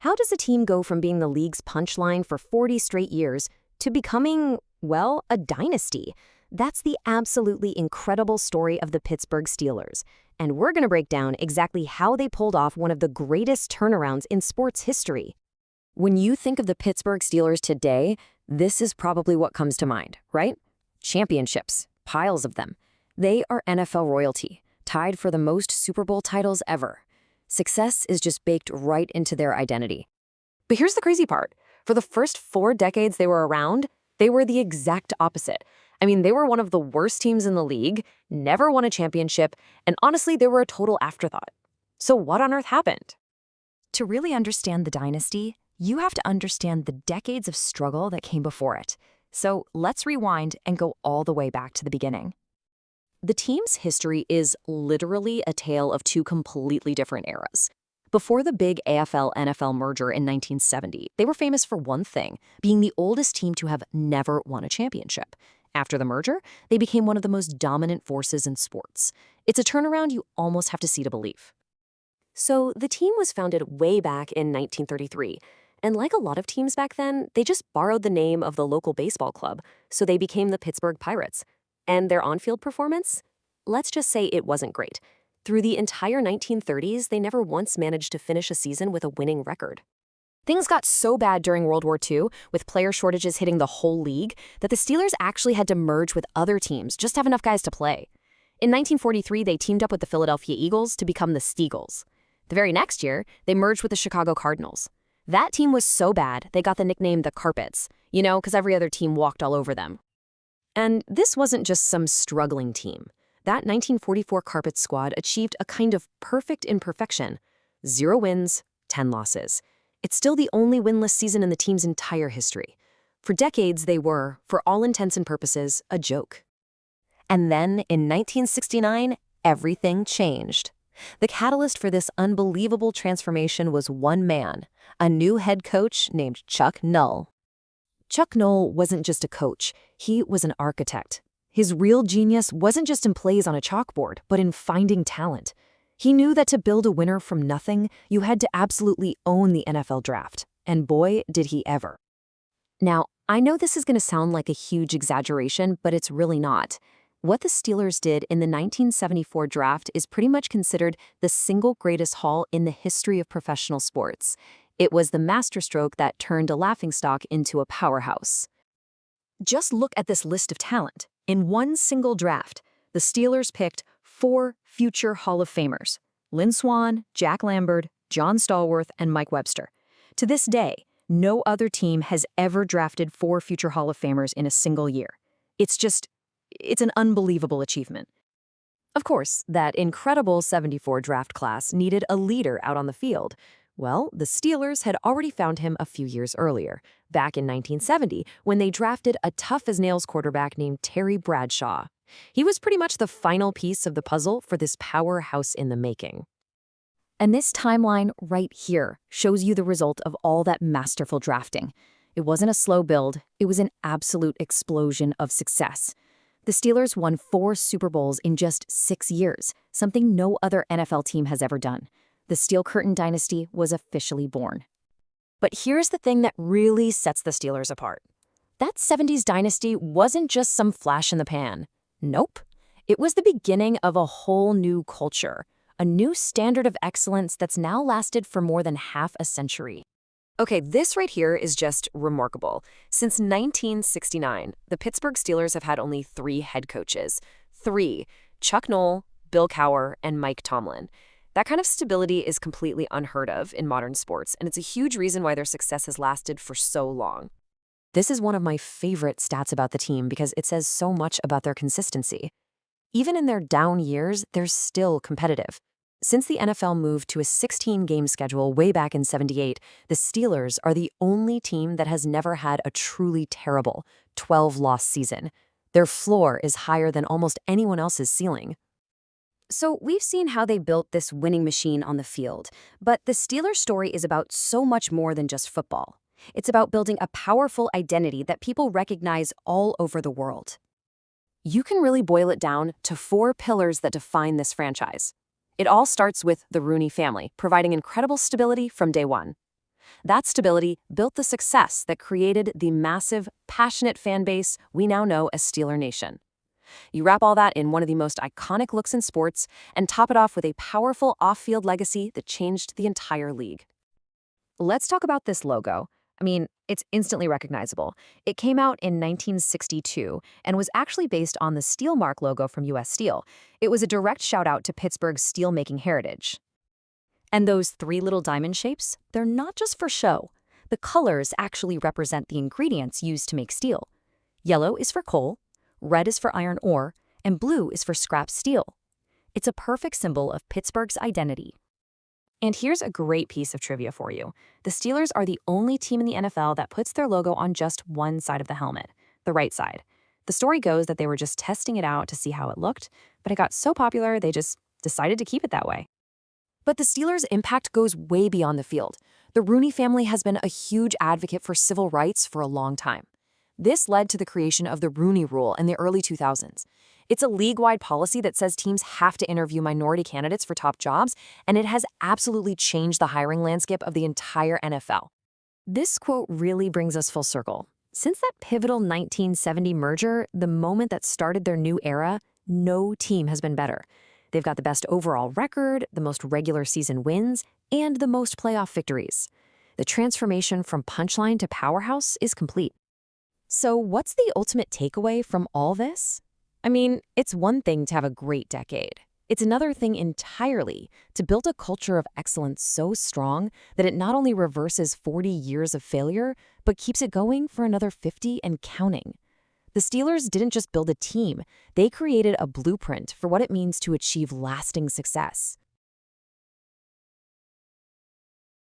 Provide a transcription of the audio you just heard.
How does a team go from being the league's punchline for 40 straight years to becoming, well, a dynasty? That's the absolutely incredible story of the Pittsburgh Steelers. And we're going to break down exactly how they pulled off one of the greatest turnarounds in sports history. When you think of the Pittsburgh Steelers today, this is probably what comes to mind, right? Championships, piles of them. They are NFL royalty, tied for the most Super Bowl titles ever. Success is just baked right into their identity. But here's the crazy part. For the first 4 decades they were around, they were the exact opposite. I mean, they were one of the worst teams in the league, never won a championship, and honestly, they were a total afterthought. So what on earth happened? To really understand the dynasty, you have to understand the decades of struggle that came before it. So let's rewind and go all the way back to the beginning. The team's history is literally a tale of 2 completely different eras. Before the big AFL-NFL merger in 1970, they were famous for one thing, being the oldest team to have never won a championship. After the merger, they became one of the most dominant forces in sports. It's a turnaround you almost have to see to believe. So the team was founded way back in 1933, and like a lot of teams back then, they just borrowed the name of the local baseball club, so they became the Pittsburgh Pirates. And their on-field performance? Let's just say it wasn't great. Through the entire 1930s, they never once managed to finish a season with a winning record. Things got so bad during World War II, with player shortages hitting the whole league, that the Steelers actually had to merge with other teams just to have enough guys to play. In 1943, they teamed up with the Philadelphia Eagles to become the Steagles. The very next year, they merged with the Chicago Cardinals. That team was so bad, they got the nickname the Carpets, because every other team walked all over them. And this wasn't just some struggling team. That 1944 Carpets squad achieved a kind of perfect imperfection. 0 wins, 10 losses. It's still the only winless season in the team's entire history. For decades, they were, for all intents and purposes, a joke. And then, in 1969, everything changed. The catalyst for this unbelievable transformation was one man, a new head coach named Chuck Noll. Chuck Noll wasn't just a coach, he was an architect. His real genius wasn't just in plays on a chalkboard, but in finding talent. He knew that to build a winner from nothing, you had to absolutely own the NFL draft. And boy, did he ever. Now, I know this is going to sound like a huge exaggeration, but it's really not. What the Steelers did in the 1974 draft is pretty much considered the single greatest haul in the history of professional sports. It was the masterstroke that turned a laughingstock into a powerhouse. Just look at this list of talent. In one single draft, the Steelers picked 4 future Hall of Famers: Lynn Swann, Jack Lambert, John Stallworth, and Mike Webster. To this day, no other team has ever drafted 4 future Hall of Famers in a single year. It's an unbelievable achievement. Of course, that incredible 74 draft class needed a leader out on the field. Well, the Steelers had already found him a few years earlier, back in 1970, when they drafted a tough-as-nails quarterback named Terry Bradshaw. He was pretty much the final piece of the puzzle for this powerhouse in the making. And this timeline right here shows you the result of all that masterful drafting. It wasn't a slow build, it was an absolute explosion of success. The Steelers won 4 Super Bowls in just 6 years, something no other NFL team has ever done. The Steel Curtain Dynasty was officially born. But here's the thing that really sets the Steelers apart. That 70s dynasty wasn't just some flash in the pan. Nope. It was the beginning of a whole new culture, a new standard of excellence that's now lasted for more than half a century. Okay, this right here is just remarkable. Since 1969, the Pittsburgh Steelers have had only 3 head coaches. 3: Chuck Noll, Bill Cowher, and Mike Tomlin. That kind of stability is completely unheard of in modern sports, and it's a huge reason why their success has lasted for so long. This is one of my favorite stats about the team because it says so much about their consistency. Even in their down years, they're still competitive. Since the NFL moved to a 16-game schedule way back in '78, the Steelers are the only team that has never had a truly terrible 12-loss season. Their floor is higher than almost anyone else's ceiling. So we've seen how they built this winning machine on the field, but the Steelers story is about so much more than just football. It's about building a powerful identity that people recognize all over the world. You can really boil it down to 4 pillars that define this franchise. It all starts with the Rooney family, providing incredible stability from day one. That stability built the success that created the massive, passionate fan base we now know as Steeler Nation. You wrap all that in one of the most iconic looks in sports and top it off with a powerful off-field legacy that changed the entire league. Let's talk about this logo. I mean, it's instantly recognizable. It came out in 1962 and was actually based on the steel mark logo from U.S. Steel. It was a direct shout-out to Pittsburgh's steel-making heritage. And those three little diamond shapes, they're not just for show. The colors actually represent the ingredients used to make steel. Yellow is for coal, red is for iron ore, and blue is for scrap steel. It's a perfect symbol of Pittsburgh's identity. And here's a great piece of trivia for you. The Steelers are the only team in the NFL that puts their logo on just one side of the helmet, the right side. The story goes that they were just testing it out to see how it looked, but it got so popular they just decided to keep it that way. But the Steelers' impact goes way beyond the field. The Rooney family has been a huge advocate for civil rights for a long time. This led to the creation of the Rooney Rule in the early 2000s. It's a league-wide policy that says teams have to interview minority candidates for top jobs, and it has absolutely changed the hiring landscape of the entire NFL. This quote really brings us full circle. Since that pivotal 1970 merger, the moment that started their new era, no team has been better. They've got the best overall record, the most regular season wins, and the most playoff victories. The transformation from punchline to powerhouse is complete. So what's the ultimate takeaway from all this? I mean, it's one thing to have a great decade. It's another thing entirely to build a culture of excellence so strong that it not only reverses 40 years of failure, but keeps it going for another 50 and counting. The Steelers didn't just build a team, they created a blueprint for what it means to achieve lasting success.